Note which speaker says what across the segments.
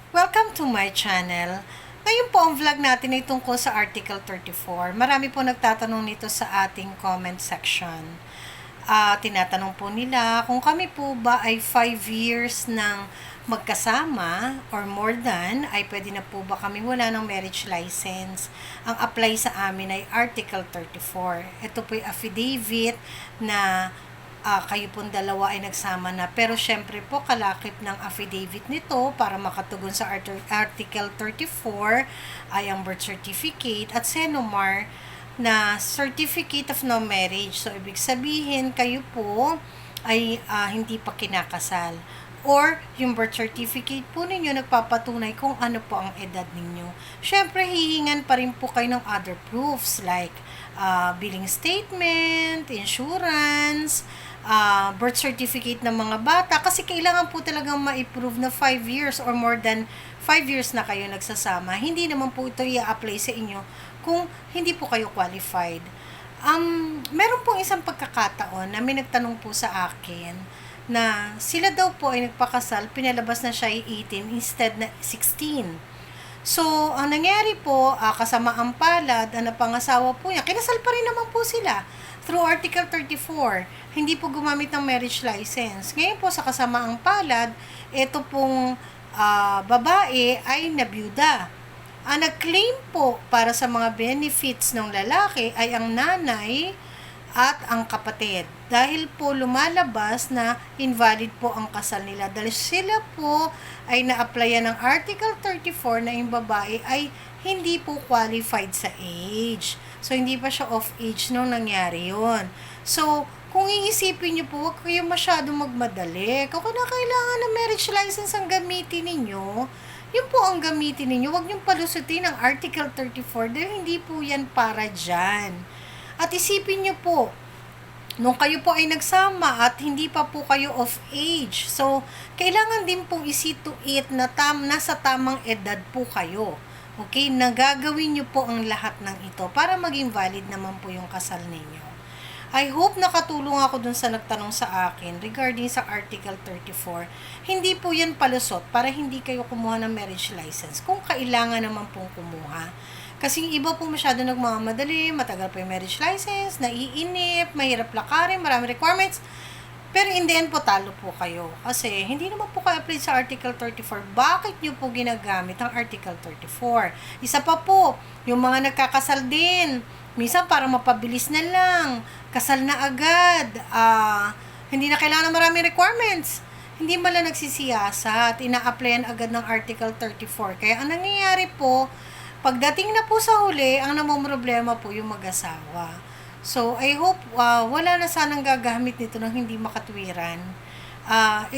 Speaker 1: Welcome to my channel. Ngayon po ang vlog natin ay tungkol sa Article 34. Marami po nagtatanong nito sa ating comment section. Tinatanong po nila kung kami po ba ay 5 years ng magkasama or more than, ay pwede na po ba kami wala ng marriage license. Ang apply sa amin ay Article 34. Ito po ay affidavit na kayo pong dalawa ay nagsama na. Pero syempre po, kalakip ng affidavit nito para makatugon sa Article 34 ay ang birth certificate at Senomar na Certificate of No Marriage. So, ibig sabihin, kayo po ay hindi pa kinakasal. Or, yung birth certificate po ninyo nagpapatunay kung ano po ang edad ninyo. Syempre, hihingan pa rin po kayo ng other proofs like billing statement, insurance, birth certificate ng mga bata. Kasi kailangan po talagang ma-prove na 5 years or more than 5 years na kayo nagsasama. Hindi naman po ito i-apply sa inyo kung hindi po kayo qualified. Meron pong isang pagkakataon na may nagtanong po sa akin na sila daw po ay nagpakasal, pinalabas na siya ay 18 instead na 16. So, ang nangyari po, kasama ang palad, ang napangasawa po niya, kinasal pa rin naman po sila through Article 34. Hindi po gumamit ng marriage license. Ngayon po sa kasamaang palad, ito pong babae ay nabiyuda. Ang nag-claim po para sa mga benefits ng lalaki ay ang nanay at ang kapatid. Dahil po lumalabas na invalid po ang kasal nila. Dahil sila po ay na-applyan ng Article 34 na yung babae ay hindi po qualified sa age. So, hindi pa siya off age nung nangyari yon. So, kung iisipin nyo po, huwag kayo masyadong magmadali. Kung kailangan ng marriage license ang gamitin ninyo, yun po ang gamitin ninyo. Huwag nyo palusutin ang Article 34 dahil hindi po yan para dyan. At isipin nyo po, nung kayo po ay nagsama at hindi pa po kayo of age, so, kailangan din pong isituit na nasa tamang edad po kayo. Okay? Nagagawin nyo po ang lahat ng ito para maging valid naman po yung kasal ninyo. I hope nakatulong ako dun sa nagtanong sa akin regarding sa Article 34. Hindi po yan palusot para hindi kayo kumuha ng marriage license kung kailangan naman pong kumuha. Kasi iba po masyado nagmamadali, matagal pa yung marriage license, naiinip, mahirap lakarin, marami requirements. Pero in the end po, talo po kayo. Kasi hindi naman po kayo apply sa Article 34. Bakit nyo po ginagamit ang Article 34? Isa pa po, yung mga nagkakasal din. Minsan para mapabilis na lang. Kasal na agad. Hindi na kailangan ng maraming requirements. Hindi mala nagsisiyasa at ina-applyan agad ng Article 34. Kaya ang nangyayari po, pagdating na po sa huli, ang namomroblema po yung mag-asawa. So, I hope wala na sanang gagamit nito ng hindi makatwiran.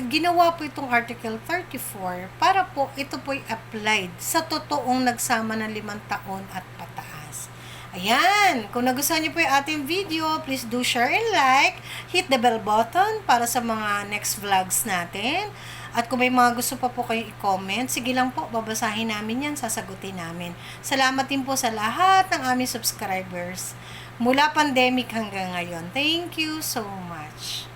Speaker 1: Ginawa po itong Article 34 para po ito po'y applied sa totoong nagsama ng 5 taon at pataas. Ayan, kung nagustuhan niyo po yung ating video, please do share and like, hit the bell button para sa mga next vlogs natin. At kung may mga gusto pa po kayong i-comment, sige lang po, babasahin namin yan, sasagutin namin. Salamat din po sa lahat ng aming subscribers mula pandemic hanggang ngayon. Thank you so much.